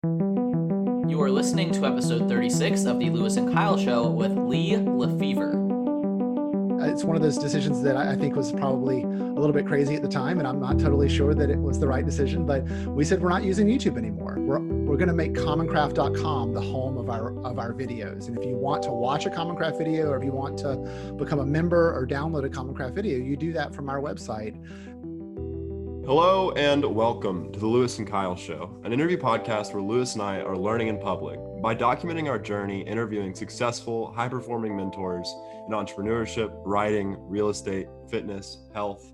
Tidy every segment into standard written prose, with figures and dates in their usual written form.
You are listening to episode 36 of the Lewis and Kyle Show with Lee LeFever. It's one of those decisions that I think was probably a little bit crazy at the time, and I'm not totally sure that it was the right decision, but we said we're not using YouTube anymore. We're going to make commoncraft.com the home of our videos. And if you want to watch a Common Craft video, or if you want to become a member or download a Common Craft video, you do that from our website. Hello and welcome to the Lewis and Kyle Show, an interview podcast where Lewis and I are learning in public by documenting our journey, interviewing successful, high-performing mentors in entrepreneurship, writing, real estate, fitness, health,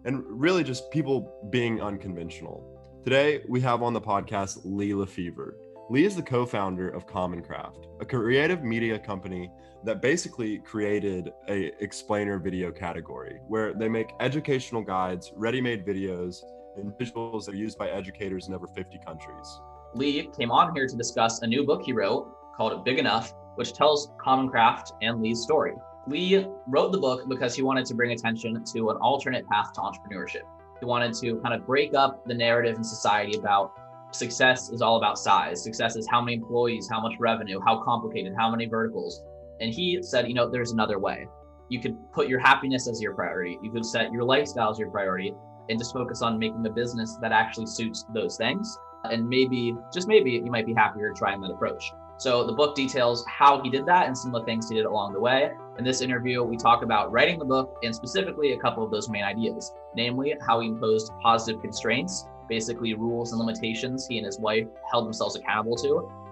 and really just people being unconventional. Today, we have on the podcast Lee LeFever. Lee is the co-founder of Common Craft, a creative media company that basically created a explainer video category where they make educational guides, ready-made videos, and visuals that are used by educators in over 50 countries. Lee came on here to discuss a new book he wrote called Big Enough, which tells Common Craft and Lee's story. Lee wrote the book because he wanted to bring attention to an alternate path to entrepreneurship. He wanted to kind of break up the narrative in society about success is all about size. Success is how many employees, how much revenue, how complicated, how many verticals. And he said, there's another way. You could put your happiness as your priority. You could set your lifestyle as your priority and just focus on making a business that actually suits those things. And maybe, just maybe, you might be happier trying that approach. So the book details how he did that and some of the things he did along the way. In this interview, we talk about writing the book and specifically a couple of those main ideas, namely how he imposed positive constraints, basically rules and limitations he and his wife held themselves accountable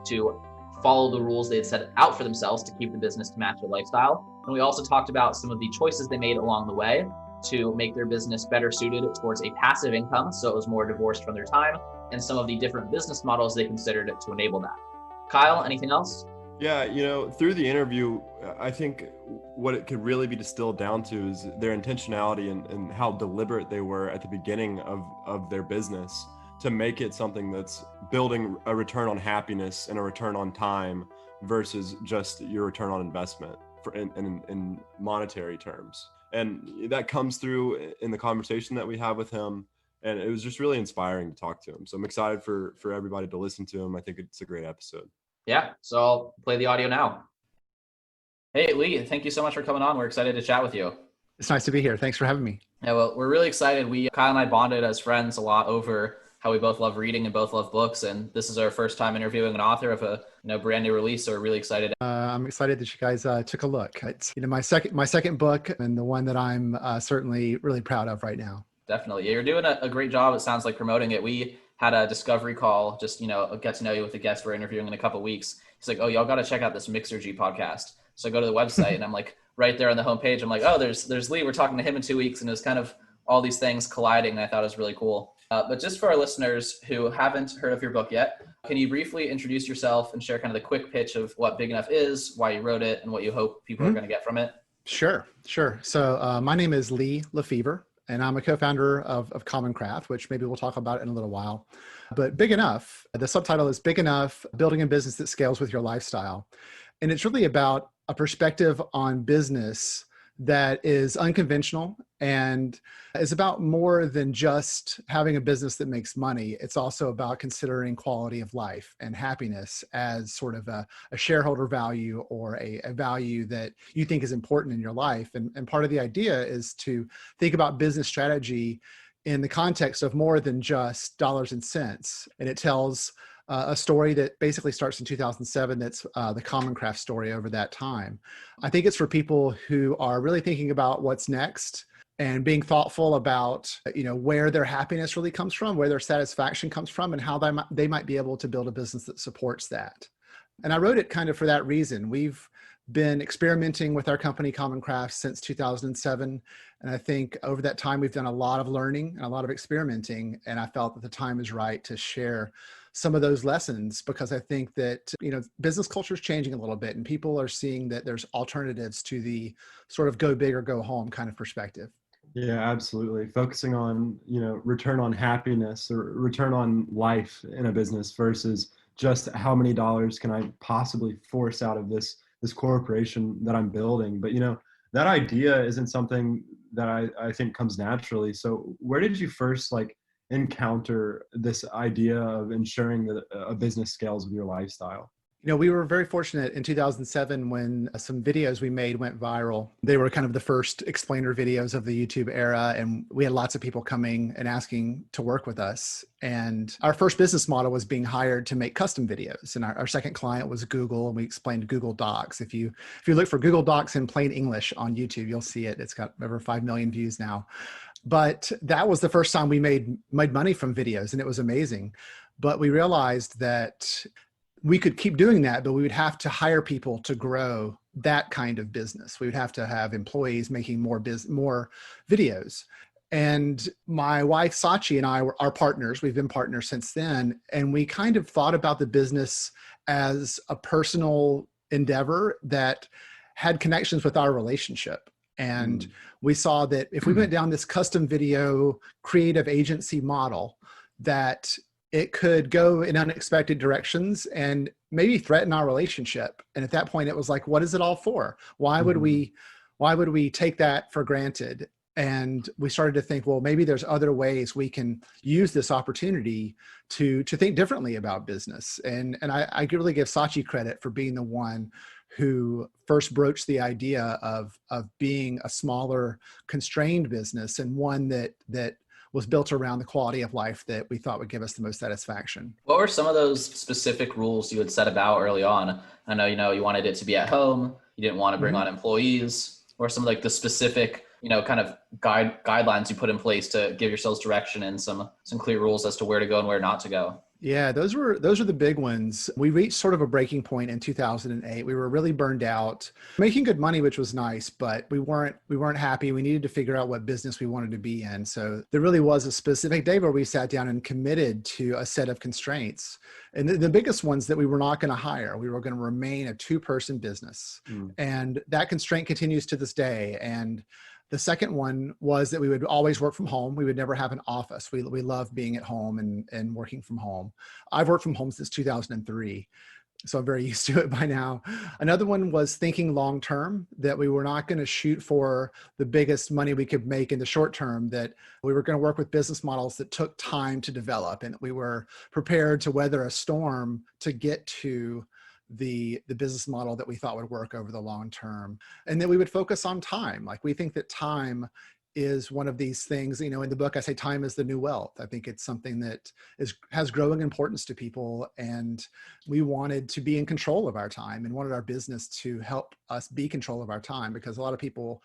to follow the rules they had set out for themselves to keep the business to match their lifestyle. And we also talked about some of the choices they made along the way to make their business better suited towards a passive income, so it was more divorced from their time, and some of the different business models they considered to enable that. Kyle, anything else? Yeah, through the interview, I think what it could really be distilled down to is their intentionality and how deliberate they were at the beginning of their business to make it something that's building a return on happiness and a return on time versus just your return on investment in monetary terms. And that comes through in the conversation that we have with him. And it was just really inspiring to talk to him. So I'm excited for everybody to listen to him. I think it's a great episode. Yeah, so I'll play the audio now. Hey, Lee, thank you so much for coming on. We're excited to chat with you. It's nice to be here. Thanks for having me. Yeah, well, we're really excited. Kyle and I bonded as friends a lot over how we both love reading and both love books. And this is our first time interviewing an author of a brand new release. So we're really excited. I'm excited that you guys took a look. It's my second book and the one that I'm certainly really proud of right now. Definitely. You're doing a great job. It sounds like promoting it. We had a discovery call, just, get to know you with a guest we're interviewing in a couple of weeks. He's like, oh, y'all got to check out this Mixergy podcast. So I go to the website and I'm like, right there on the homepage, I'm like, oh, there's Lee. We're talking to him in 2 weeks. And it was kind of all these things colliding. And I thought it was really cool. But just for our listeners who haven't heard of your book yet, can you briefly introduce yourself and share kind of the quick pitch of what Big Enough is, why you wrote it, and what you hope people are going to get from it? Sure. So my name is Lee LeFever, and I'm a co-founder of Common Craft, which maybe we'll talk about in a little while. But Big Enough, the subtitle is Big Enough, Building a Business That Scales with Your Lifestyle. And it's really about a perspective on business that is unconventional and is about more than just having a business that makes money. It's also about considering quality of life and happiness as sort of a shareholder value or a value that you think is important in your life. And part of the idea is to think about business strategy in the context of more than just dollars and cents. And it tells a story that basically starts in 2007. That's the Common Craft story over that time. I think it's for people who are really thinking about what's next and being thoughtful about, where their happiness really comes from, where their satisfaction comes from, and how they might be able to build a business that supports that. And I wrote it kind of for that reason. We've been experimenting with our company Common Craft since 2007. And I think over that time, we've done a lot of learning and a lot of experimenting. And I felt that the time is right to share some of those lessons, because I think that, business culture is changing a little bit and people are seeing that there's alternatives to the sort of go big or go home kind of perspective. Yeah, absolutely. Focusing on, return on happiness or return on life in a business versus just how many dollars can I possibly force out of this corporation that I'm building. But, that idea isn't something that I think comes naturally. So where did you first encounter this idea of ensuring that a business scales with your lifestyle? We were very fortunate in 2007 when some videos we made went viral. They were kind of the first explainer videos of the YouTube era, and we had lots of people coming and asking to work with us. And our first business model was being hired to make custom videos. And our second client was Google, and we explained Google Docs. If you look for Google Docs in plain English on YouTube, you'll see it. It's got over 5 million views now. But that was the first time we made money from videos, and it was amazing. But we realized that we could keep doing that, but we would have to hire people to grow that kind of business. We would have to have employees making more videos. And my wife, Sachi, and I are partners. We've been partners since then. And we kind of thought about the business as a personal endeavor that had connections with our relationship. And we saw that if we went down this custom video creative agency model, that it could go in unexpected directions and maybe threaten our relationship. And at that point, it was like, what is it all for? Why would we take that for granted? And we started to think, well, maybe there's other ways we can use this opportunity to think differently about business. And I really give Sachi credit for being the one who first broached the idea of being a smaller, constrained business, and one that was built around the quality of life that we thought would give us the most satisfaction. What were some of those specific rules you had set about early on? I know, you wanted it to be at home. You didn't want to bring on employees, or some like the specific, kind of guidelines you put in place to give yourselves direction and some clear rules as to where to go and where not to go. Yeah, those are the big ones. We reached sort of a breaking point in 2008. We were really burned out, making good money, which was nice, but we weren't happy. We needed to figure out what business we wanted to be in. So there really was a specific day where we sat down and committed to a set of constraints. And the biggest ones that we were not going to hire. We were going to remain a 2-person business. And that constraint continues to this day. And the second one was that we would always work from home. We would never have an office. We love being at home and working from home. I've worked from home since 2003, so I'm very used to it by now. Another one was thinking long-term, that we were not going to shoot for the biggest money we could make in the short term, that we were going to work with business models that took time to develop, and we were prepared to weather a storm to get to the business model that we thought would work over the long term. And then we would focus on time. Like, we think that time is one of these things, in the book, I say time is the new wealth. I think it's something that has growing importance to people. And we wanted to be in control of our time and wanted our business to help us be control of our time, because a lot of people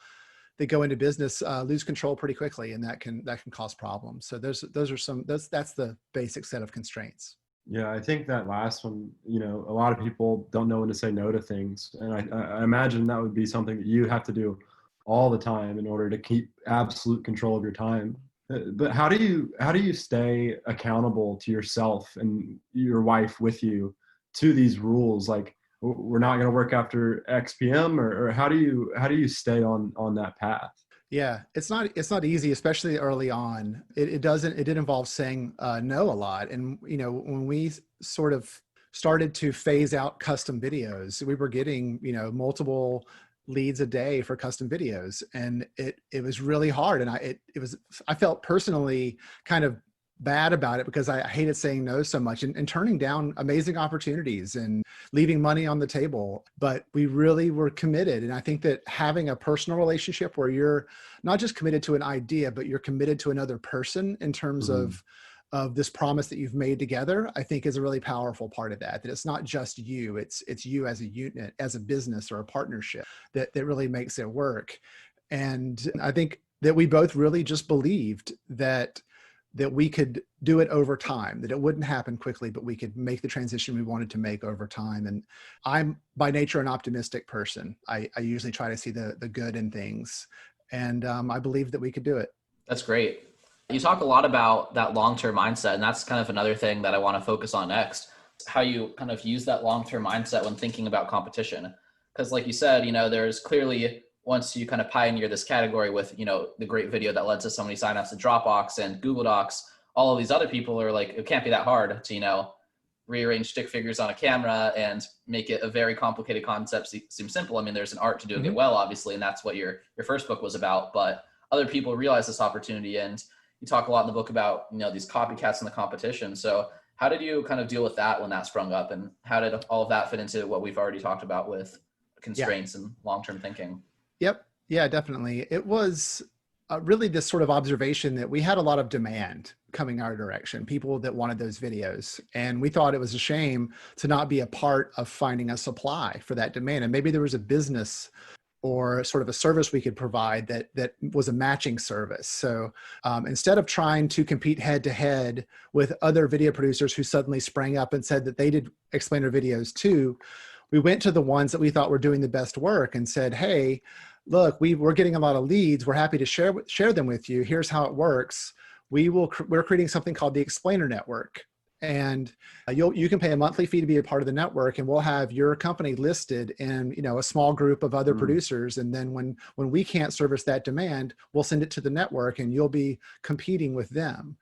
that go into business lose control pretty quickly, and that can cause problems. So that's the basic set of constraints. Yeah, I think that last one, a lot of people don't know when to say no to things. And I imagine that would be something that you have to do all the time in order to keep absolute control of your time. But how do you stay accountable to yourself and your wife with you to these rules? Like, we're not going to work after X PM, or how do you stay on that path? Yeah, it's not easy, especially early on. It did involve saying no a lot. And, when we sort of started to phase out custom videos, we were getting, multiple leads a day for custom videos. And it was really hard. And I felt personally kind of bad about it, because I hated saying no so much and turning down amazing opportunities and leaving money on the table. But we really were committed. And I think that having a personal relationship where you're not just committed to an idea, but you're committed to another person in terms of this promise that you've made together, I think is a really powerful part of that it's not just you, it's you as a unit, as a business or a partnership that really makes it work. And I think that we both really just believed that we could do it over time, that it wouldn't happen quickly, but we could make the transition we wanted to make over time. And I'm by nature an optimistic person. I usually try to see the good in things. And I believe that we could do it. That's great. You talk a lot about that long-term mindset, and that's kind of another thing that I want to focus on next, how you kind of use that long-term mindset when thinking about competition. Because like you said, there's clearly, once you kind of pioneer this category with, the great video that led to so many signups to Dropbox and Google Docs, all of these other people are like, it can't be that hard to, rearrange stick figures on a camera and make it a very complicated concept seem simple. I mean, there's an art to doing it well, obviously, and that's what your first book was about. But other people realize this opportunity, and you talk a lot in the book about, these copycats in the competition. So how did you kind of deal with that when that sprung up, and how did all of that fit into what we've already talked about with constraints and long-term thinking? Yep. Yeah, definitely. It was really this sort of observation that we had a lot of demand coming our direction, people that wanted those videos. And we thought it was a shame to not be a part of finding a supply for that demand. And maybe there was a business or sort of a service we could provide that was a matching service. So instead of trying to compete head to head with other video producers who suddenly sprang up and said that they did explainer videos too, we went to the ones that we thought were doing the best work and said, hey, look, we're getting a lot of leads. We're happy to share them with you. Here's how it works. We're creating something called the Explainer Network. And you can pay a monthly fee to be a part of the network, and we'll have your company listed in a small group of other producers. And then when we can't service that demand, we'll send it to the network, and you'll be competing with them.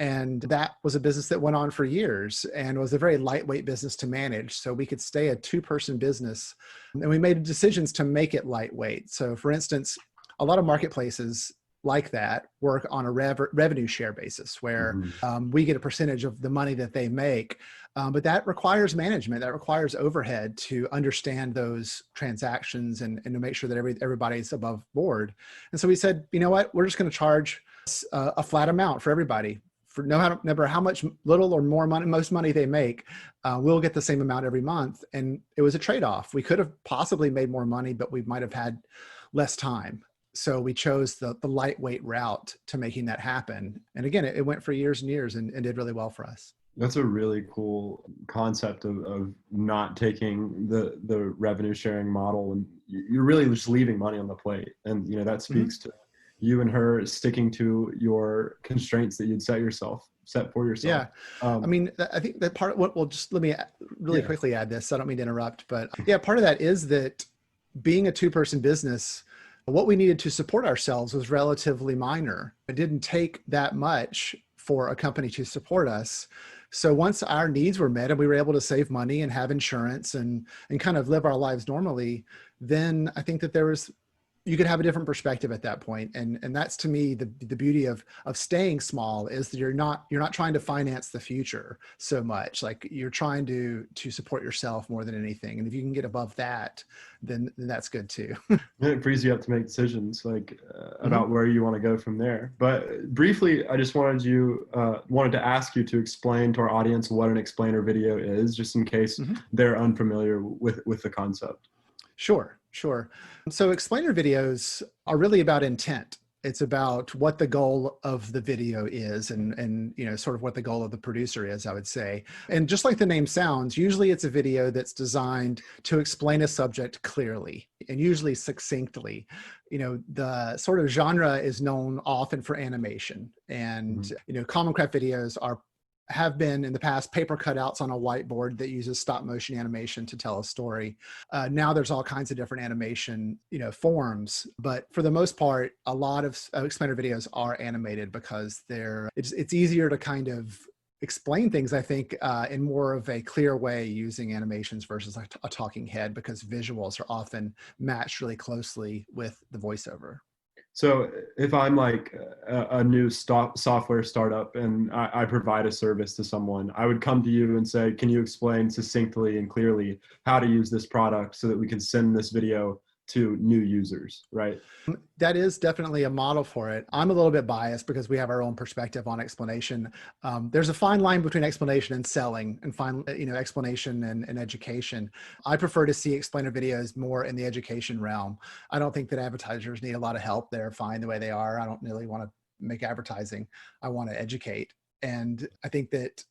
And that was a business that went on for years and was a very lightweight business to manage. So we could stay a 2-person business, and we made decisions to make it lightweight. So for instance, a lot of marketplaces like that work on a revenue share basis where we get a percentage of the money that they make. But that requires management, that requires overhead to understand those transactions and to make sure that everybody's above board. And so we said, you know what, we're just going to charge a flat amount for everybody. For no matter how much little or more money, most money they make, we'll get the same amount every month. And it was a trade-off. We could have possibly made more money, but we might have had less time. So we chose the lightweight route to making that happen. And again, it went for years and years and did really well for us. That's a really cool concept of not taking the revenue sharing model, and you're really just leaving money on the plate. And that speaks to you and her sticking to your constraints that you'd set for yourself. Yeah. I mean, I think that part, well, just let me really quickly add this. I don't mean to interrupt, but part of that is that being a 2-person business, what we needed to support ourselves was relatively minor. It didn't take that much for a company to support us. So once our needs were met and we were able to save money and have insurance and kind of live our lives normally, then I think that you could have a different perspective at that point. And that's, to me, the beauty of staying small is that you're not trying to finance the future so much. Like, you're trying to support yourself more than anything. And if you can get above that, then that's good too. It frees you up to make decisions about where you want to go from there. But briefly, I just wanted to ask you to explain to our audience what an explainer video is, just in case they're unfamiliar with the concept. Sure. So explainer videos are really about intent. It's about what the goal of the video is and sort of what the goal of the producer is, I would say. And just like the name sounds, usually it's a video that's designed to explain a subject clearly and usually succinctly. The sort of genre is known often for animation, and Common Craft videos have been in the past paper cutouts on a whiteboard that uses stop motion animation to tell a story. Now there's all kinds of different animation, forms, but for the most part, a lot of explainer videos are animated because it's easier to kind of explain things, I think, in more of a clear way using animations versus a talking head, because visuals are often matched really closely with the voiceover. So if I'm like a new software startup and I provide a service to someone, I would come to you and say, can you explain succinctly and clearly how to use this product so that we can send this video to new users, right? That is definitely a model for it. I'm a little bit biased because we have our own perspective on explanation. There's a fine line between explanation and selling, and explanation and education. I prefer to see explainer videos more in the education realm. I don't think that advertisers need a lot of help. They're fine the way they are. I don't really want to make advertising. I want to educate. And I think that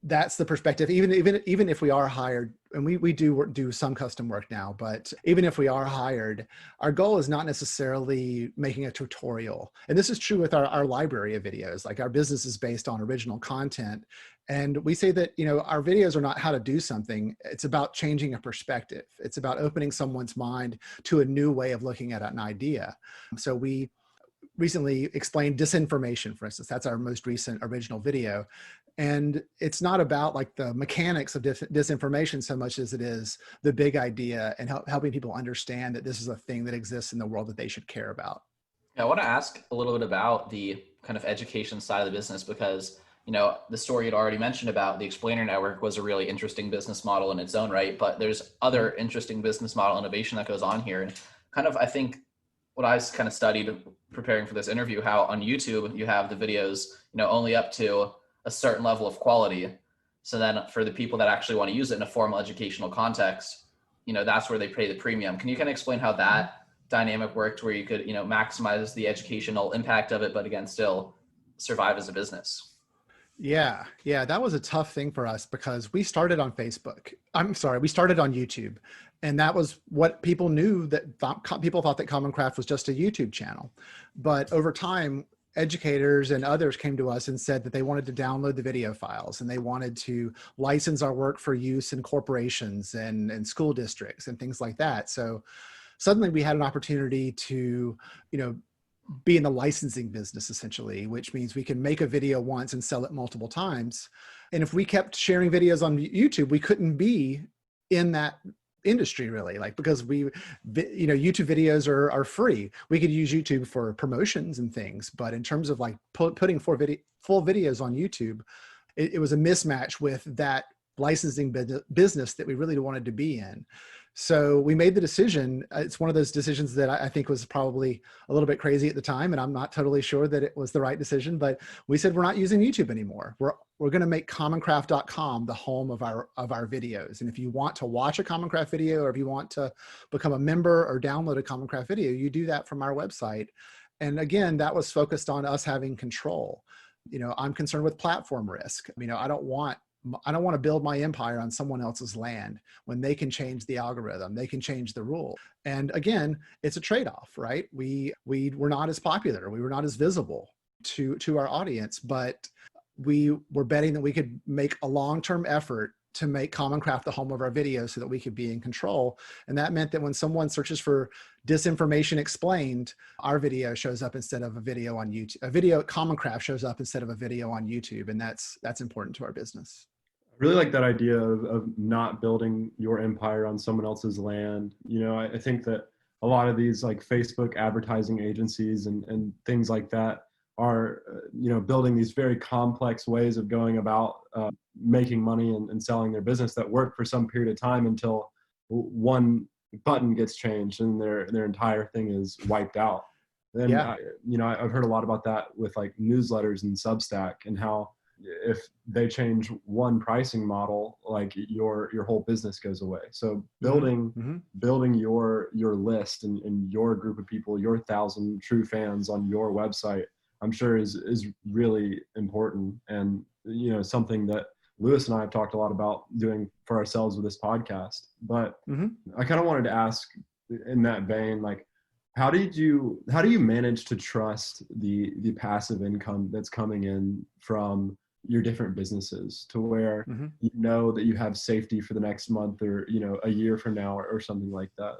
that's the perspective. Even if we are hired, and we do some custom work now, but even if we are hired, our goal is not necessarily making a tutorial. And this is true with our library of videos. Like, our business is based on original content. And we say that, our videos are not how to do something. It's about changing a perspective. It's about opening someone's mind to a new way of looking at an idea. So we recently explained disinformation, for instance. That's our most recent original video. And it's not about like the mechanics of disinformation so much as it is the big idea and helping people understand that this is a thing that exists in the world that they should care about. Yeah, I want to ask a little bit about the kind of education side of the business, because the story you'd already mentioned about the Explainer Network was a really interesting business model in its own right, but there's other interesting business model innovation that goes on here. And kind of, I think what I kind of studied preparing for this interview, how on YouTube you have the videos, only up to a certain level of quality. So then for the people that actually want to use it in a formal educational context, that's where they pay the premium. Can you kind of explain how that dynamic worked, where you could, maximize the educational impact of it, but again, still survive as a business? Yeah, that was a tough thing for us because we started on Facebook. We started on YouTube. And that was what people knew, that people thought that Common Craft was just a YouTube channel. But over time, educators and others came to us and said that they wanted to download the video files and they wanted to license our work for use in corporations and school districts and things like that. So suddenly we had an opportunity to, be in the licensing business essentially, which means we can make a video once and sell it multiple times. And if we kept sharing videos on YouTube, we couldn't be in that industry really, because YouTube videos are free. We could use YouTube for promotions and things, but in terms of putting full videos on YouTube, it was a mismatch with that licensing business that we really wanted to be in. So we made the decision. It's one of those decisions that I think was probably a little bit crazy at the time, and I'm not totally sure that it was the right decision, but we said, we're not using YouTube anymore. We're going to make commoncraft.com the home of our videos. And if you want to watch a Common Craft video, or if you want to become a member or download a Common Craft video, you do that from our website. And again, that was focused on us having control. I'm concerned with platform risk. I don't want to build my empire on someone else's land when they can change the algorithm, they can change the rule. And again, it's a trade-off, right? We were not as popular, we were not as visible to our audience, but we were betting that we could make a long-term effort to make Common Craft the home of our videos so that we could be in control. And that meant that when someone searches for disinformation explained, our video shows up instead of a video on YouTube. A video at Common Craft shows up instead of a video on YouTube. And that's important to our business. I really like that idea of not building your empire on someone else's land. I think that a lot of these Facebook advertising agencies and things like that are, building these very complex ways of going about making money and selling their business that work for some period of time until one button gets changed and their entire thing is wiped out. And yeah. I've heard a lot about that with newsletters and Substack, and how if they change one pricing model, your whole business goes away. So building your list and your group of people, your 1,000 true fans on your website, I'm sure is really important, and something that Lewis and I have talked a lot about doing for ourselves with this podcast. But I kind of wanted to ask in that vein, how do you manage to trust the passive income that's coming in from your different businesses, to where you know that you have safety for the next month, or a year from now, or something like that?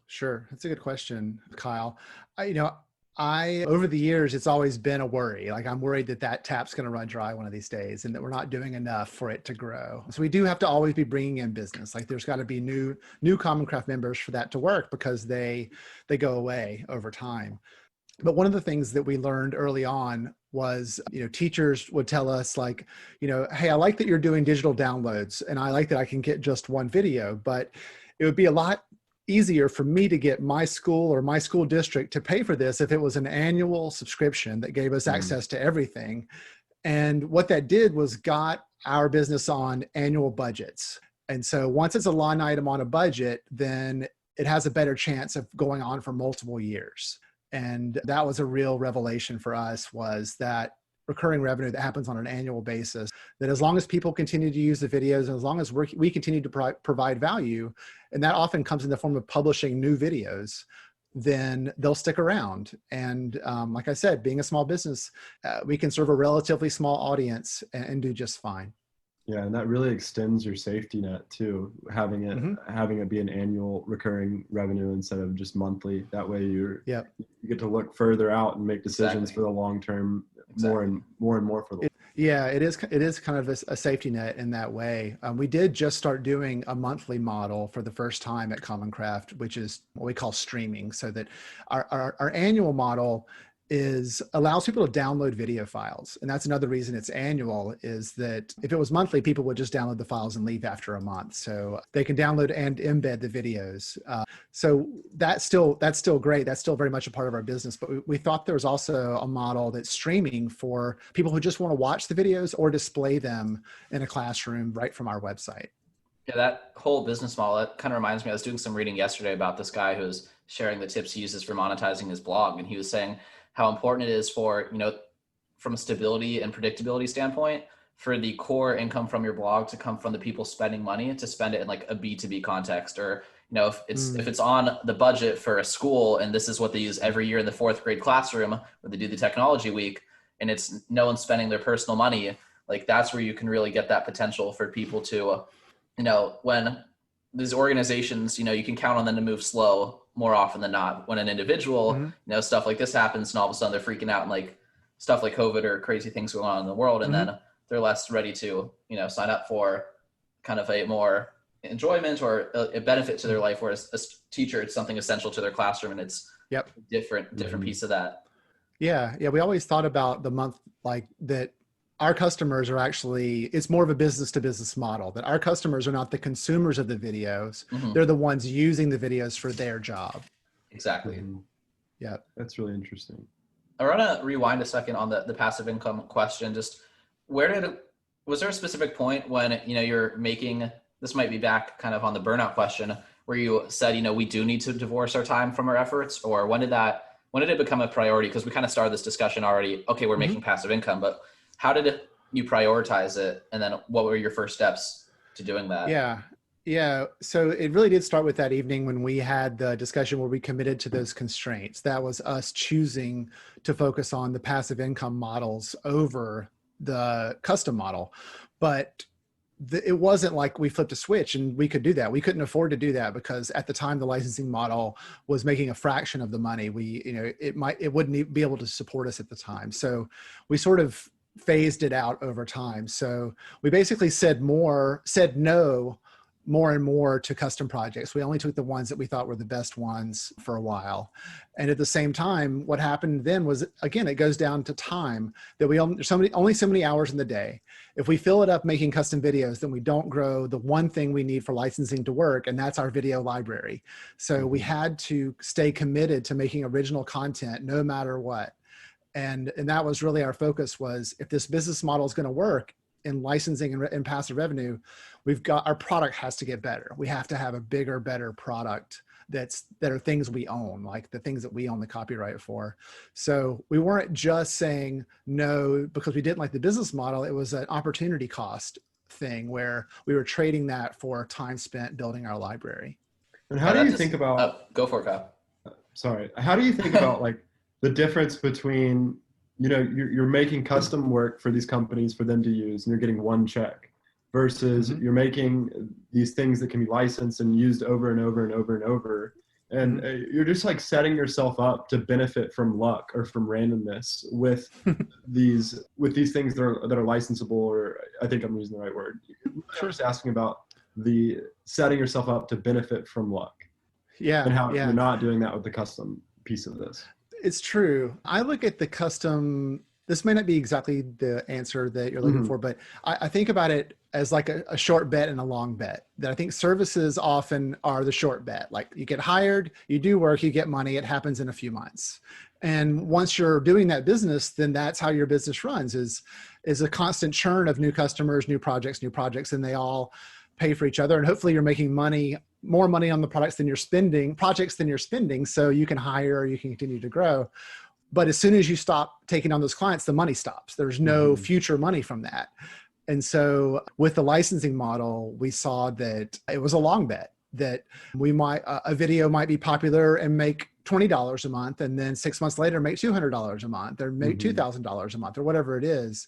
Sure, that's a good question, Kyle. I over the years, it's always been a worry. I'm worried that tap's going to run dry one of these days, and that we're not doing enough for it to grow. So we do have to always be bringing in business. There's got to be new Common Craft members for that to work, because they go away over time. But one of the things that we learned early on was, teachers would tell us hey, I like that you're doing digital downloads, and I like that I can get just one video, but it would be a lot easier for me to get my school or my school district to pay for this if it was an annual subscription that gave us access to everything. And what that did was got our business on annual budgets. And so once it's a line item on a budget, then it has a better chance of going on for multiple years. And that was a real revelation for us, was that recurring revenue that happens on an annual basis, that as long as people continue to use the videos, and as long as we continue to provide value, and that often comes in the form of publishing new videos, then they'll stick around. And like I said, being a small business, we can serve a relatively small audience and do just fine. Yeah, and that really extends your safety net too, having it be an annual recurring revenue instead of just monthly. That way you get to look further out and make decisions for the long term, more and more for the. Yeah, it is kind of a safety net in that way. We did just start doing a monthly model for the first time at Common Craft, which is what we call streaming, so that our annual model is allows people to download video files. And that's another reason it's annual, is that if it was monthly, people would just download the files and leave after a month. So they can download and embed the videos. So that's still great. That's still very much a part of our business. But we thought there was also a model that's streaming for people who just want to watch the videos or display them in a classroom right from our website. Yeah, that whole business model, it kind of reminds me, I was doing some reading yesterday about this guy who's sharing the tips he uses for monetizing his blog. And he was saying how important it is for, from a stability and predictability standpoint, for the core income from your blog to come from the people spending money, to spend it in like a B2B context, or, if it's on the budget for a school and this is what they use every year in the 4th grade classroom where they do the technology week, and it's no one spending their personal money, like that's where you can really get that potential for people to, when these organizations, you can count on them to move slow more often than not. When an individual, stuff like this happens and all of a sudden they're freaking out and like stuff like COVID or crazy things going on in the world. And then they're less ready to, sign up for kind of a more enjoyment or a benefit to their life. Whereas a teacher, it's something essential to their classroom, and it's different piece of that. Yeah. We always thought about the month like that. Our customers are actually, it's more of a business to business model, that our customers are not the consumers of the videos. They're the ones using the videos for their job. Exactly. Yeah. That's really interesting. I want to rewind a second on the passive income question. Just was there a specific point when, you're making, this might be back kind of on the burnout question, where you said, we do need to divorce our time from our efforts? Or when did it become a priority? Because we kind of started this discussion already. Okay, we're making passive income, but how did you prioritize it? And then what were your first steps to doing that? Yeah. So it really did start with that evening when we had the discussion where we committed to those constraints. That was us choosing to focus on the passive income models over the custom model. But it wasn't like we flipped a switch and we could do that. We couldn't afford to do that because at the time the licensing model was making a fraction of the money. It wouldn't be able to support us at the time. So we sort of phased it out over time. So we basically said no more and more to custom projects. We only took the ones that we thought were the best ones for a while. And at the same time, what happened then was, again, it goes down to time, that there's only so many hours in the day. If we fill it up making custom videos, then we don't grow the one thing we need for licensing to work, and that's our video library. So we had to stay committed to making original content no matter what. And that was really our focus, was if this business model is going to work in licensing and passive revenue, our product has to get better. We have to have a bigger, better product that are things we own, like the things that we own the copyright for. So we weren't just saying no because we didn't like the business model. It was an opportunity cost thing where we were trading that for time spent building our library. And how do you think about, go for it, Kyle. Sorry. How do you think about like the difference between, you're making custom work for these companies for them to use and you're getting one check, versus you're making these things that can be licensed and used over and over and over and over. And you're just like setting yourself up to benefit from luck or from randomness with these things that are licensable, or I think I'm using the right word. I'm just asking about the setting yourself up to benefit from luck. Yeah. And how you're not doing that with the custom piece of this. It's true. I look at the custom, this may not be exactly the answer that you're looking for, but I think about it as like a short bet and a long bet. That I think services often are the short bet. Like you get hired, you do work, you get money, it happens in a few months. And once you're doing that business, then that's how your business runs, is a constant churn of new customers, new projects, and they all pay for each other. And hopefully you're making more money on the projects than you're spending, so you can hire or you can continue to grow. But as soon as you stop taking on those clients, the money stops. There's no future money from that. And so with the licensing model, we saw that it was a long bet, that a video might be popular and make $20 a month, and then 6 months later make $200 a month, or make $2,000 a month, or whatever it is.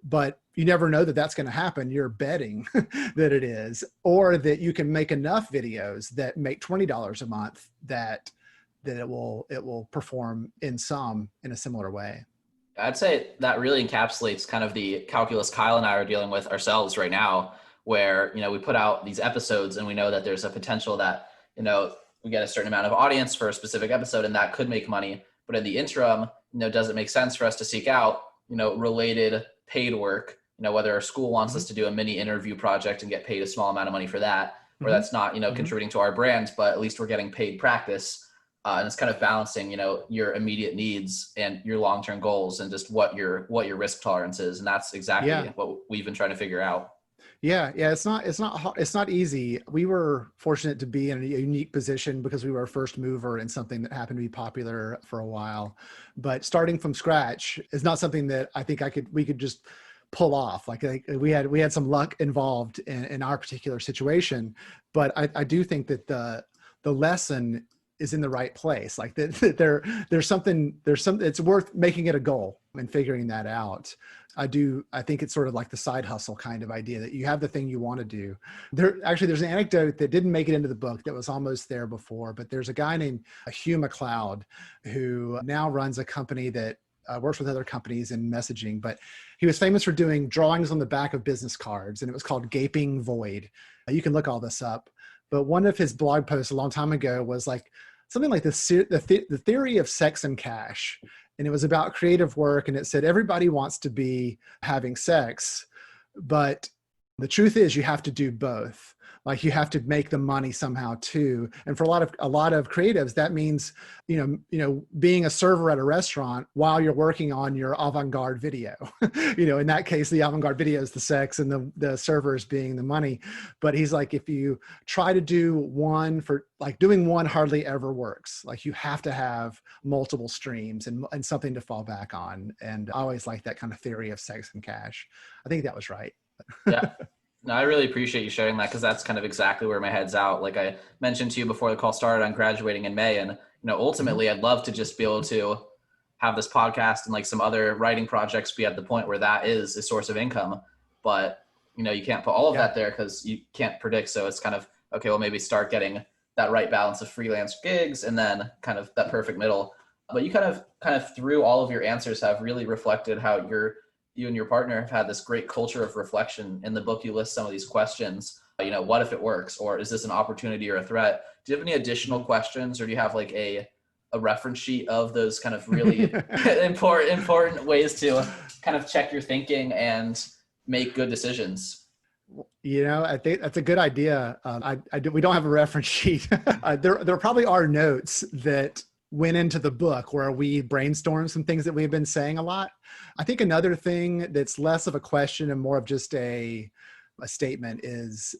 But you never know that that's going to happen. You're betting that it is, or that you can make enough videos that make $20 a month that it will perform in a similar way. I'd say that really encapsulates kind of the calculus Kyle and I are dealing with ourselves right now, where, we put out these episodes and we know that there's a potential that, we get a certain amount of audience for a specific episode and that could make money. But in the interim, does it make sense for us to seek out, related paid work, whether our school wants us to do a mini interview project and get paid a small amount of money for that, or that's not, contributing to our brand, but at least we're getting paid practice. And it's kind of balancing, your immediate needs and your long-term goals and just what your risk tolerance is. And that's exactly what we've been trying to figure out. Yeah. It's not easy. We were fortunate to be in a unique position because we were a first mover in something that happened to be popular for a while, but starting from scratch is not something that I think we could just pull off. Like we had some luck involved in our particular situation, but I do think that the lesson is in the right place. Like there's something, it's worth making it a goal and figuring that out. I think it's sort of like the side hustle kind of idea that you have the thing you want to do. There's an anecdote that didn't make it into the book that was almost there before, but there's a guy named Hugh McLeod who now runs a company that works with other companies in messaging, but he was famous for doing drawings on the back of business cards, and it was called Gaping Void. You can look all this up. But one of his blog posts a long time ago was like something like the theory of sex and cash. And it was about creative work. And it said, everybody wants to be having sex, but the truth is you have to do both. Like you have to make the money somehow too. And for a lot of creatives, that means, being a server at a restaurant while you're working on your avant-garde video. In that case, the avant-garde video is the sex and the servers being the money. But he's like, if you try to do one doing one hardly ever works. Like you have to have multiple streams and something to fall back on. And I always like that kind of theory of sex and cash. I think that was right. Yeah. No, I really appreciate you sharing that because that's kind of exactly where my head's out. Like I mentioned to you before the call started, I'm graduating in May, and ultimately I'd love to just be able to have this podcast and like some other writing projects be at the point where that is a source of income. But you can't put all of that there because you can't predict. So it's kind of okay. Well, maybe start getting that right balance of freelance gigs and then kind of that perfect middle. But you kind of through all of your answers have really reflected how you and your partner have had this great culture of reflection. In the book, you list some of these questions, what if it works? Or is this an opportunity or a threat? Do you have any additional questions, or do you have like a reference sheet of those kind of really important ways to kind of check your thinking and make good decisions? I think that's a good idea. We don't have a reference sheet. There probably are notes that went into the book where we brainstormed some things that we've been saying a lot. I think another thing that's less of a question and more of just a statement is,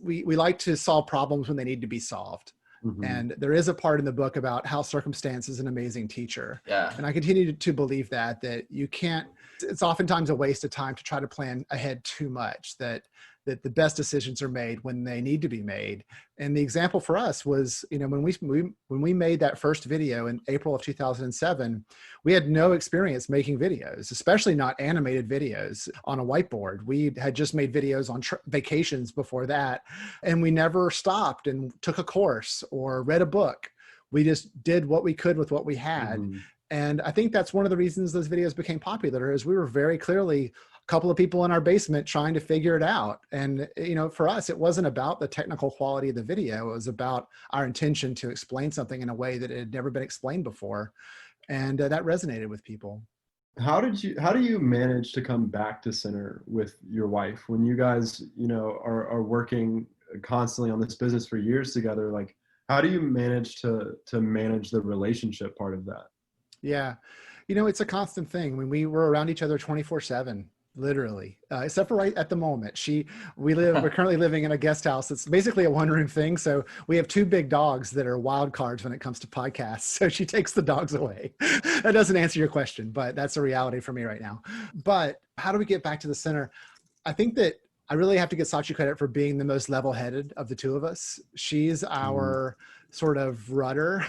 we like to solve problems when they need to be solved. Mm-hmm. And there is a part in the book about how circumstance is an amazing teacher. Yeah. And I continue to believe that you can't, it's oftentimes a waste of time to try to plan ahead too much, that the best decisions are made when they need to be made. And the example for us was, when we made that first video in April of 2007, we had no experience making videos, especially not animated videos on a whiteboard. We had just made videos on vacations before that. And we never stopped and took a course or read a book. We just did what we could with what we had. Mm-hmm. And I think that's one of the reasons those videos became popular, is we were very clearly a couple of people in our basement trying to figure it out. And, for us, it wasn't about the technical quality of the video. It was about our intention to explain something in a way that it had never been explained before. And that resonated with people. How do you manage to come back to center with your wife when you guys, are working constantly on this business for years together? Like, how do you manage to manage the relationship part of that? Yeah. It's a constant thing. When we were around each other 24/7, literally, except for right at the moment. We're currently living in a guest house. It's basically a one-room thing. So we have two big dogs that are wild cards when it comes to podcasts. So she takes the dogs away. That doesn't answer your question, but that's a reality for me right now. But how do we get back to the center? I think that I really have to get Sachi credit for being the most level-headed of the two of us. She's our sort of rudder.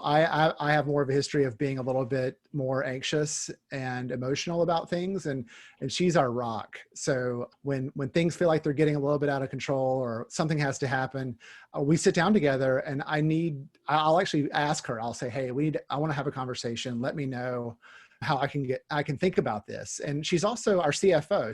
I have more of a history of being a little bit more anxious and emotional about things, and she's our rock. So when things feel like they're getting a little bit out of control or something has to happen, we sit down together, and I'll actually ask her. I'll say, hey, I want to have a conversation. Let me know how I can think about this. And she's also our CFO.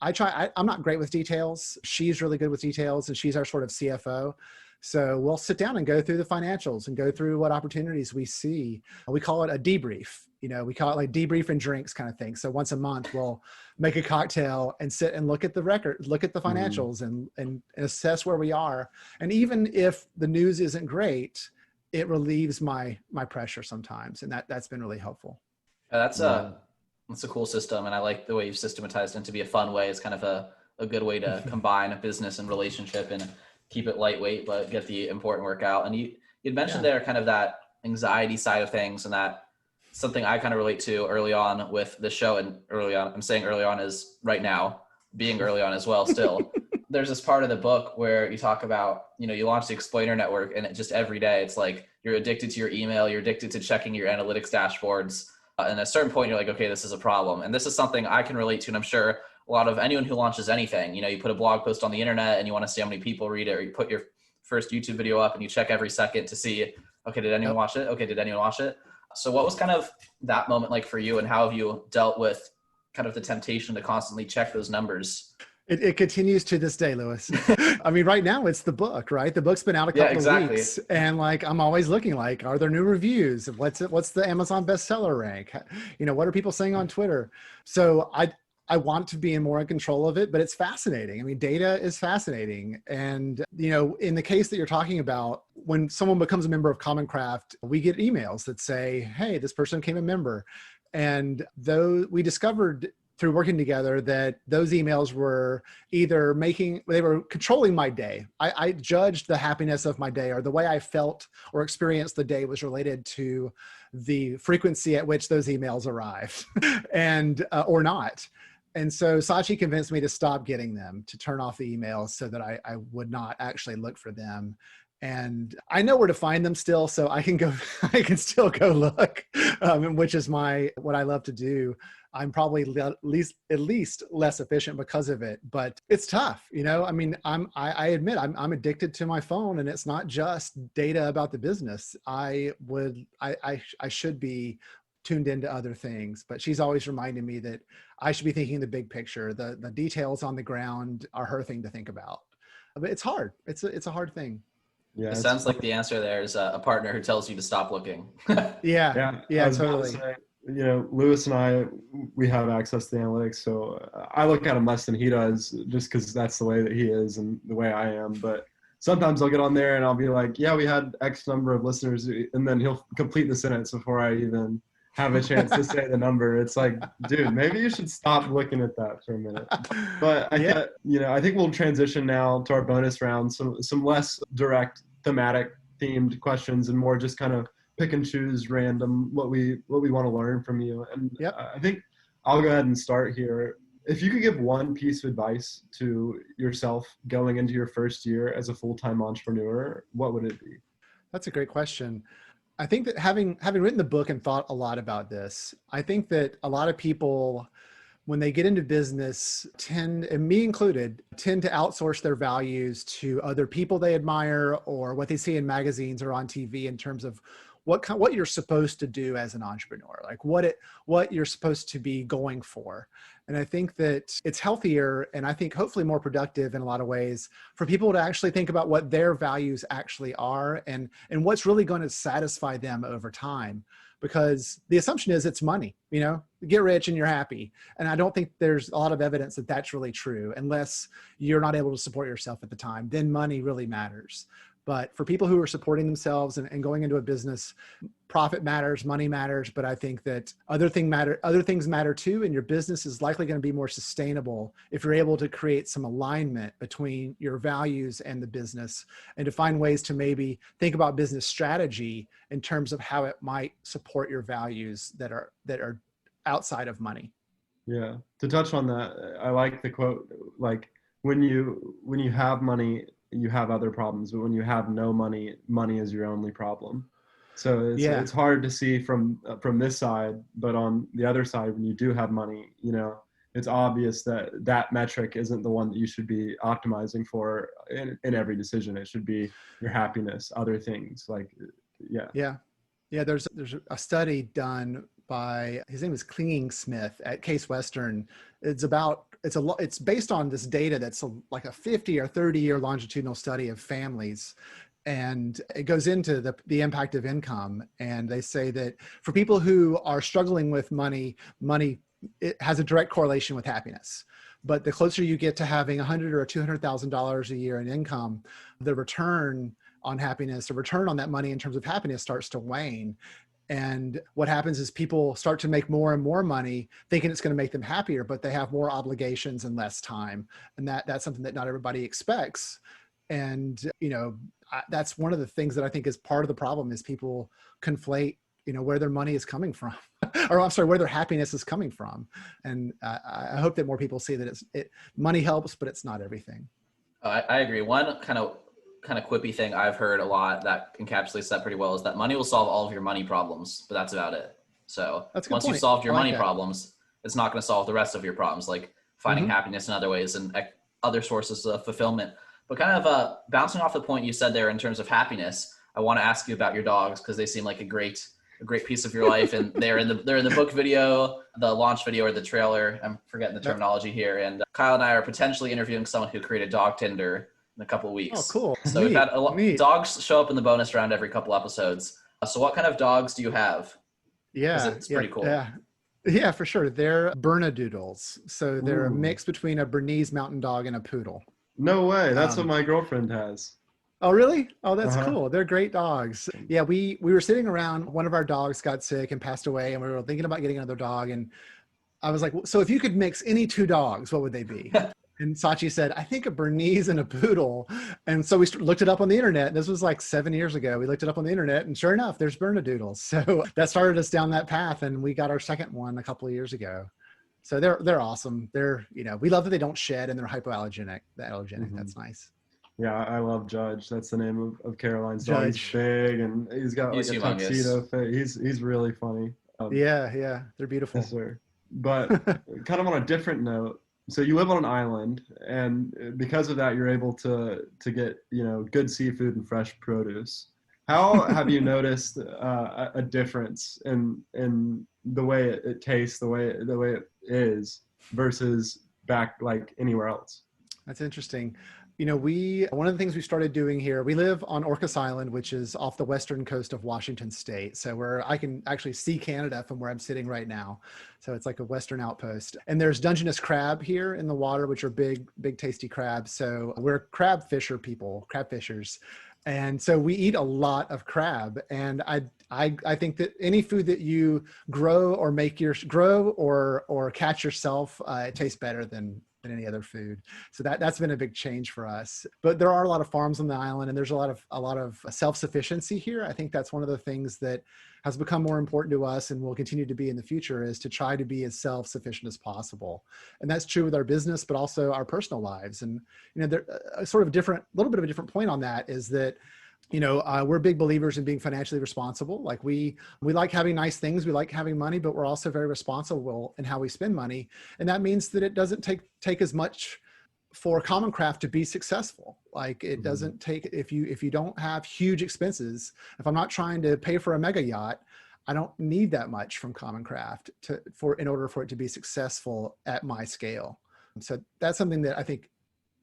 I'm not great with details. She's really good with details, and she's our sort of CFO. So we'll sit down and go through the financials and go through what opportunities we see. We call it a debrief. We call it like debrief and drinks kind of thing. So once a month, we'll make a cocktail and sit and look at the record, look at the financials and assess where we are. And even if the news isn't great, it relieves my pressure sometimes. And that's been really helpful. That's a cool system. And I like the way you've systematized it to be a fun way. It's kind of a good way to combine a business and relationship and keep it lightweight, but get the important work out. And you'd mentioned there kind of that anxiety side of things, and that something I kind of relate to early on with the show. And early on, I'm saying early on is right now, being early on as well still. There's this part of the book where you talk about, you launch the Explainer Network, and it just every day, it's like you're addicted to your email, you're addicted to checking your analytics dashboards. And at a certain point, you're like, okay, this is a problem. And this is something I can relate to. And I'm sure a lot of anyone who launches anything, you put a blog post on the internet and you want to see how many people read it, or you put your first YouTube video up and you check every second to see, okay, did anyone watch it? Okay, did anyone watch it? So what was kind of that moment like for you, and how have you dealt with kind of the temptation to constantly check those numbers? It continues to this day, Lewis. I mean, right now it's the book, right? The book's been out a couple of weeks, and like I'm always looking like, are there new reviews? What's the Amazon bestseller rank? What are people saying on Twitter? So I want to be more in control of it, but it's fascinating. I mean, data is fascinating. And, in the case that you're talking about, when someone becomes a member of Common Craft, we get emails that say, hey, this person became a member. And though we discovered through working together that those emails were either they were controlling my day. I judged the happiness of my day, or the way I felt or experienced the day was related to the frequency at which those emails arrived and, or not. And so Sachi convinced me to stop getting them, to turn off the emails so that I would not actually look for them. And I know where to find them still, so I can still go look, which is what I love to do. I'm probably at least less efficient because of it, but it's tough. I mean, I admit I'm addicted to my phone, and it's not just data about the business. I should be tuned into other things, but she's always reminding me that I should be thinking the big picture. The details on the ground are her thing to think about. But it's hard. It's a hard thing. Yeah, it sounds like the answer there is a partner who tells you to stop looking. Yeah, totally. Lewis and I, we have access to the analytics, so I look at him less than he does, just because that's the way that he is and the way I am. But sometimes I'll get on there and I'll be like, yeah, we had X number of listeners, and then he'll complete the sentence before I even have a chance to say the number. It's like, dude, maybe you should stop looking at that for a minute. But I think we'll transition now to our bonus round, some less direct thematic themed questions, and more just kind of pick and choose random what we want to learn from you. And I think I'll go ahead and start here. If you could give one piece of advice to yourself going into your first year as a full-time entrepreneur, what would it be? That's a great question. I think that having written the book and thought a lot about this, I think that a lot of people, when they get into business, and me included, tend to outsource their values to other people they admire, or what they see in magazines or on TV in terms of what you're supposed to do as an entrepreneur, like what you're supposed to be going for. And I think that it's healthier, and I think hopefully more productive in a lot of ways, for people to actually think about what their values actually are and what's really going to satisfy them over time. Because the assumption is it's money, get rich and you're happy. And I don't think there's a lot of evidence that that's really true, unless you're not able to support yourself at the time. Then money really matters. But for people who are supporting themselves and going into a business, profit matters, money matters, but I think that other things matter too, and your business is likely going to be more sustainable if you're able to create some alignment between your values and the business, and to find ways to maybe think about business strategy in terms of how it might support your values that are outside of money. Yeah. To touch on that, I like the quote, like when you have money, you have other problems, but when you have no money, money is your only problem. So it's hard to see from this side, but on the other side, when you do have money, it's obvious that metric isn't the one that you should be optimizing for in every decision. It should be your happiness, other things There's a study done by, his name is Clinging Smith at Case Western. It's about it's based on this data that's like a 50 or 30-year longitudinal study of families. And it goes into the impact of income. And they say that for people who are struggling with money, it has a direct correlation with happiness. But the closer you get to having $100,000 or $200,000 a year in income, the return on happiness, the return on that money in terms of happiness starts to wane. And what happens is people start to make more and more money thinking it's going to make them happier, but they have more obligations and less time. And that's something that not everybody expects. And, that's one of the things that I think is part of the problem is people conflate, where their money is coming from, or I'm sorry, where their happiness is coming from. And I hope that more people see that money helps, but it's not everything. I agree. One kind of quippy thing I've heard a lot that encapsulates that pretty well is that money will solve all of your money problems, but that's about it. So once you've solved your money problems, it's not going to solve the rest of your problems, like finding happiness in other ways and other sources of fulfillment. But kind of bouncing off the point you said there in terms of happiness, I want to ask you about your dogs because they seem like a great piece of your life, and they're in the book video, the launch video, or the trailer. I'm forgetting the terminology here. And Kyle and I are potentially interviewing someone who created Dog Tinder in a couple of weeks. Oh, cool! So we've had dogs show up in the bonus round every couple episodes. So what kind of dogs do you have? Yeah, it's pretty cool. Yeah, for sure. They're Bernedoodles. So they're a mix between a Bernese Mountain Dog and a poodle. No way. That's what my girlfriend has. Oh, really? Oh, that's cool. They're great dogs. Yeah, we were sitting around, one of our dogs got sick and passed away, and we were thinking about getting another dog. And I was like, so if you could mix any two dogs, what would they be? And Sachi said, I think a Bernese and a poodle. And so we looked it up on the internet. This was like 7 years ago. We looked it up on the internet, and sure enough, there's Bernedoodles. So that started us down that path, and we got our second one a couple of years ago. So they're awesome. They're, we love that they don't shed and they're hypoallergenic. That's nice. Yeah, I love Judge. That's the name of Caroline's dog. He's big and he's got like a tuxedo face. He's really funny. Yeah, they're beautiful. Yes, sir. But kind of on a different note, so you live on an island, and because of that, you're able to get good seafood and fresh produce. How have you noticed a difference in the way it tastes, the way it is versus back like anywhere else? That's interesting. One of the things we started doing here, we live on Orcas Island, which is off the western coast of Washington State. So I can actually see Canada from where I'm sitting right now. So it's like a western outpost. And there's Dungeness crab here in the water, which are big, tasty crabs. So we're crab fishers. And so we eat a lot of crab. And I think that any food that you grow or or catch yourself, it tastes better than any other food. So that's been a big change for us. But there are a lot of farms on the island, and there's a lot of self-sufficiency here. I think that's one of the things that has become more important to us and will continue to be in the future, is to try to be as self-sufficient as possible. And that's true with our business, but also our personal lives. And there a little bit of a different point on that is that we're big believers in being financially responsible. Like we like having nice things, we like having money, but we're also very responsible in how we spend money. And that means that it doesn't take as much for Common Craft to be successful. Like it doesn't take, if you don't have huge expenses, if I'm not trying to pay for a mega yacht, I don't need that much from Common Craft in order for it to be successful at my scale. So that's something that I think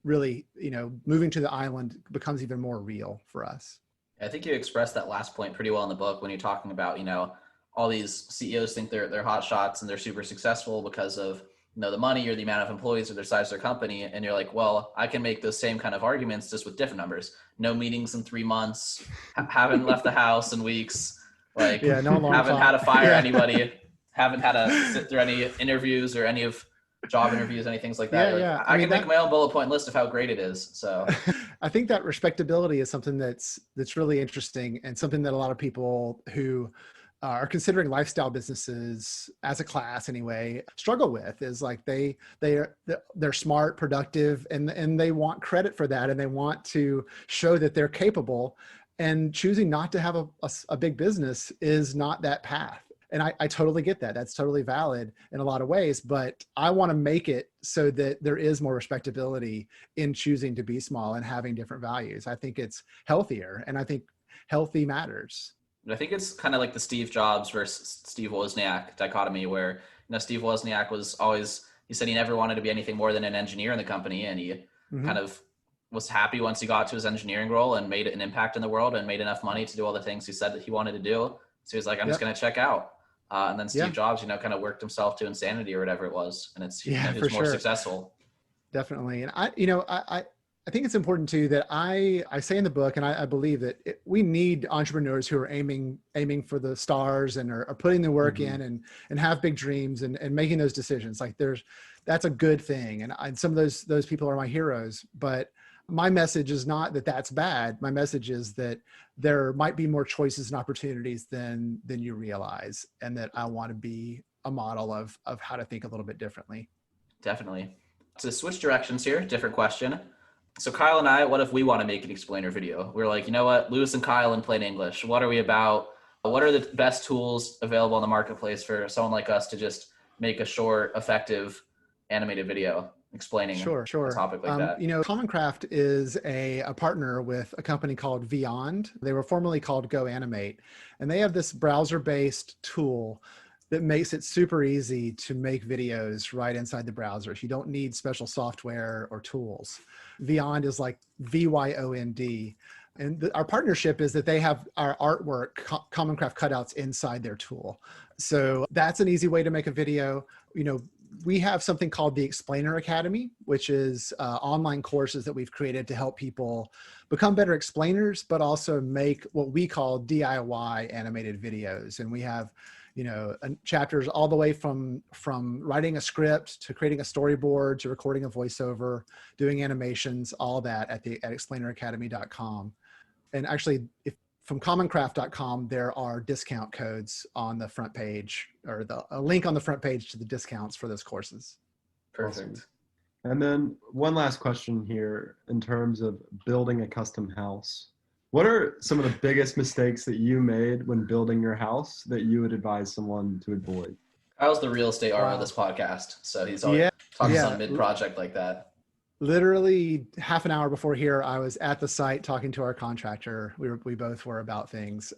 really, moving to the island becomes even more real for us. I think you expressed that last point pretty well in the book when you're talking about, all these CEOs think they're hot shots and they're super successful because of, the money or the amount of employees or the size of their company. And you're like, well, I can make those same kind of arguments just with different numbers. No meetings in 3 months, haven't left the house in weeks, haven't had to fire anybody, haven't had to sit through any interviews or any of job interviews, any things like that. I can make my own bullet point list of how great it is. So I think that respectability is something that's really interesting, and something that a lot of people who are considering lifestyle businesses as a class anyway struggle with, is like they're smart, productive, and they want credit for that, and they want to show that they're capable, and choosing not to have a big business is not that path. And I totally get that. That's totally valid in a lot of ways, but I want to make it so that there is more respectability in choosing to be small and having different values. I think it's healthier, and I think healthy matters. I think it's kind of like the Steve Jobs versus Steve Wozniak dichotomy, where Steve Wozniak was always he said he never wanted to be anything more than an engineer in the company. And he kind of was happy once he got to his engineering role and made an impact in the world and made enough money to do all the things he said that he wanted to do. So he was like, I'm just going to check out. And then Steve Jobs, kind of worked himself to insanity or whatever it was. And he was more successful. Definitely. And I think it's important too that I say in the book, and I believe that we need entrepreneurs who are aiming for the stars and are putting the work in and have big dreams and making those decisions. Like that's a good thing. And some of those people are my heroes, but my message is not that that's bad. My message is that there might be more choices and opportunities than you realize. And that I want to be a model of how to think a little bit differently. Definitely. To switch directions here, different question. So Kyle and I, what if we want to make an explainer video? We're like, you know what, Lewis and Kyle in plain English. What are we about? What are the best tools available on the marketplace for someone like us to just make a short, effective animated video explaining a topic like that? Common Craft is a partner with a company called Vyond. They were formerly called Go Animate. And they have this browser-based tool that makes it super easy to make videos right inside the browser. You don't need special software or tools. Vyond is like VYOND. And our partnership is that they have our artwork, Common Craft cutouts inside their tool. So that's an easy way to make a video. We have something called the Explainer Academy, which is online courses that we've created to help people become better explainers, but also make what we call DIY animated videos. And we have chapters all the way from writing a script to creating a storyboard to recording a voiceover, doing animations, all that at explaineracademy.com. And actually, from commoncraft.com, there are discount codes on the front page, or a link on the front page to the discounts for those courses. Perfect. Awesome. And then one last question here in terms of building a custom house. What are some of the biggest mistakes that you made when building your house that you would advise someone to avoid? Kyle's the real estate art of this podcast. So he's always talking on mid-project like that. Literally half an hour before here, I was at the site talking to our contractor. We both were about things.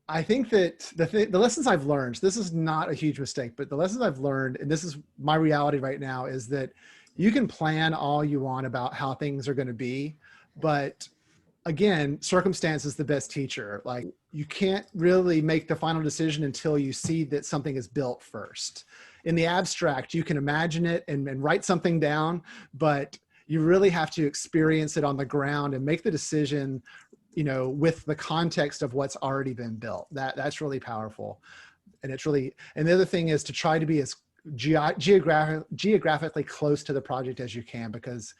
I think that the lessons I've learned, this is not a huge mistake, but the lessons I've learned, and this is my reality right now, is that you can plan all you want about how things are going to be, but again, circumstance is the best teacher. Like, you can't really make the final decision until you see that something is built first. In the abstract, you can imagine it and write something down, but you really have to experience it on the ground and make the decision, with the context of what's already been built. That's really powerful. And the other thing is to try to be as geographically close to the project as you can, because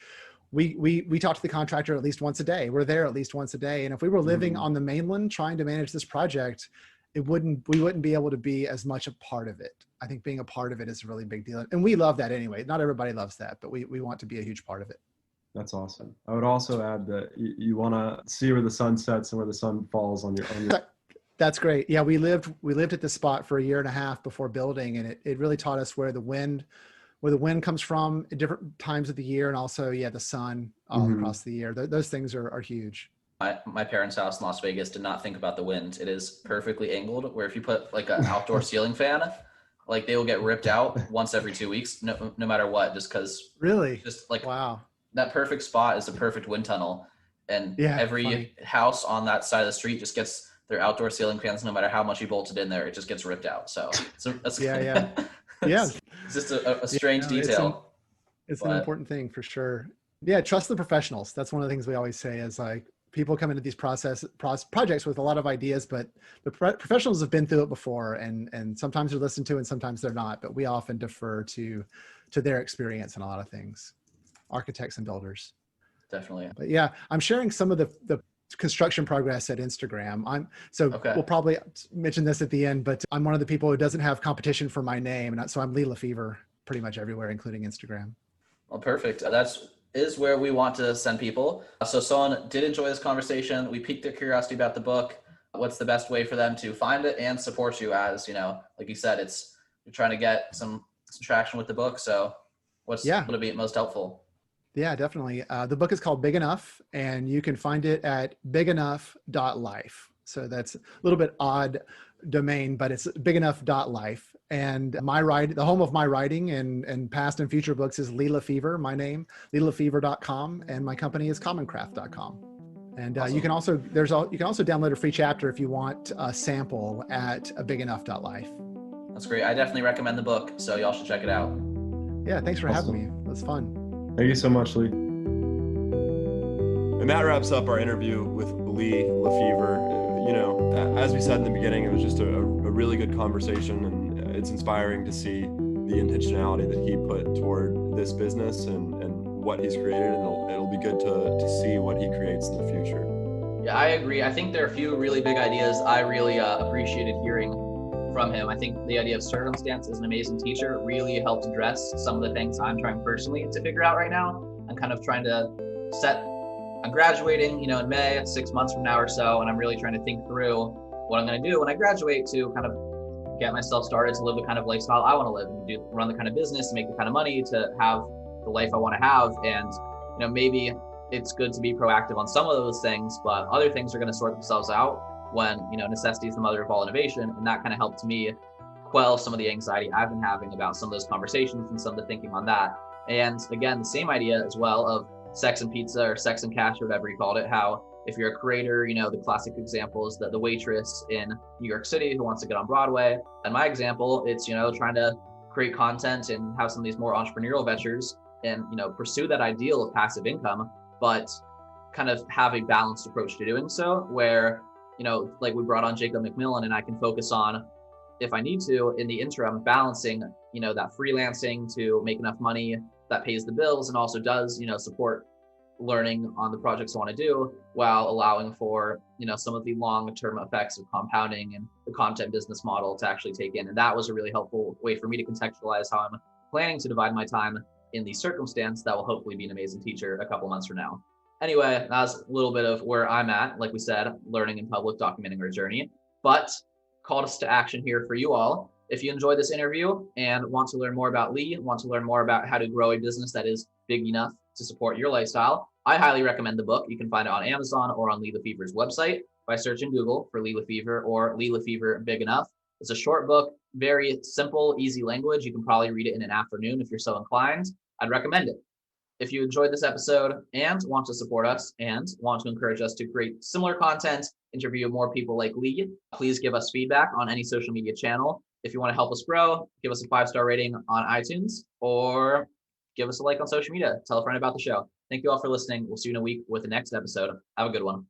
we talk to the contractor at least once a day. We're there at least once a day. And if we were living on the mainland trying to manage this project, we wouldn't be able to be as much a part of it. I think being a part of it is a really big deal. And we love that anyway. Not everybody loves that, but we want to be a huge part of it. That's awesome. I would also add that you want to see where the sun sets and where the sun falls on your. That's great. Yeah, we lived at this spot for 1.5 years before building, and it really taught us where the wind comes from at different times of the year, and also the sun all across the year. Those things are huge. My parents' house in Las Vegas did not think about the wind. It is perfectly angled, where if you put like an outdoor ceiling fan, like they will get ripped out once every 2 weeks, no matter what, just because. Really? Just like, wow. That perfect spot is a perfect wind tunnel, and every house on that side of the street just gets their outdoor ceiling fans. No matter how much you bolted in there, it just gets ripped out. So that's it's just a strange detail. It's an important thing for sure. Yeah, trust the professionals. That's one of the things we always say is, like, people come into these projects with a lot of ideas, but the professionals have been through it before, and sometimes they're listened to and sometimes they're not, but we often defer to their experience in a lot of things. Architects and builders. Definitely. But yeah, I'm sharing some of the construction progress at Instagram. We'll probably mention this at the end, but I'm one of the people who doesn't have competition for my name. And so I'm Lee LeFever pretty much everywhere, including Instagram. Well, perfect. That's where we want to send people. So someone did enjoy this conversation. We piqued their curiosity about the book. What's the best way for them to find it and support you? As like you said, you're trying to get some traction with the book. So would it be most helpful? Yeah, definitely. The book is called Big Enough, and you can find it at bigenough.life. So that's a little bit odd domain, but it's bigenough.life. And the home of my writing and past and future books is Lee LeFever, my name, leelefever.com, and my company is commoncraft.com. And Awesome. you can also download a free chapter if you want a sample at bigenough.life. That's great. I definitely recommend the book, so y'all should check it out. Yeah, thanks for Awesome. having me. It was fun. Thank you so much, Lee. And that wraps up our interview with Lee LeFever. You know, as we said in the beginning, it was just a really good conversation, and it's inspiring to see the intentionality that he put toward this business and what he's created, and it'll be good to see what he creates in the future. Yeah, I agree. I think there are a few really big ideas I really appreciated hearing from him. I think the idea of circumstance as an amazing teacher really helped address some of the things I'm trying personally to figure out right now. I'm kind of trying to I'm graduating, in May, 6 months from now or so, and I'm really trying to think through what I'm going to do when I graduate to kind of get myself started to live the kind of lifestyle I want to live and run the kind of business, make the kind of money to have the life I want to have. And, maybe it's good to be proactive on some of those things, but other things are going to sort themselves out when, necessity is the mother of all innovation. And that kind of helped me quell some of the anxiety I've been having about some of those conversations and some of the thinking on that. And again, the same idea as well of sex and pizza or sex and cash or whatever you called it, how if you're a creator, the classic example is the waitress in New York City who wants to get on Broadway. And my example, it's, trying to create content and have some of these more entrepreneurial ventures and, pursue that ideal of passive income, but kind of have a balanced approach to doing so where, like we brought on Jacob McMillan, and I can focus on, if I need to, in the interim, balancing, that freelancing to make enough money that pays the bills and also does, support learning on the projects I want to do, while allowing for, some of the long-term effects of compounding and the content business model to actually take in. And that was a really helpful way for me to contextualize how I'm planning to divide my time in the circumstance that will hopefully be an amazing teacher a couple months from now. Anyway, that's a little bit of where I'm at. Like we said, learning in public, documenting our journey, but call to action here for you all. If you enjoyed this interview and want to learn more about Lee, want to learn more about how to grow a business that is big enough to support your lifestyle, I highly recommend the book. You can find it on Amazon or on Lee LeFever's website by searching Google for Lee LeFever or Lee LeFever Big Enough. It's a short book, very simple, easy language. You can probably read it in an afternoon if you're so inclined. I'd recommend it. If you enjoyed this episode and want to support us and want to encourage us to create similar content, interview more people like Lee, please give us feedback on any social media channel. If you want to help us grow, give us a 5-star rating on iTunes or give us a like on social media. Tell a friend about the show. Thank you all for listening. We'll see you in a week with the next episode. Have a good one.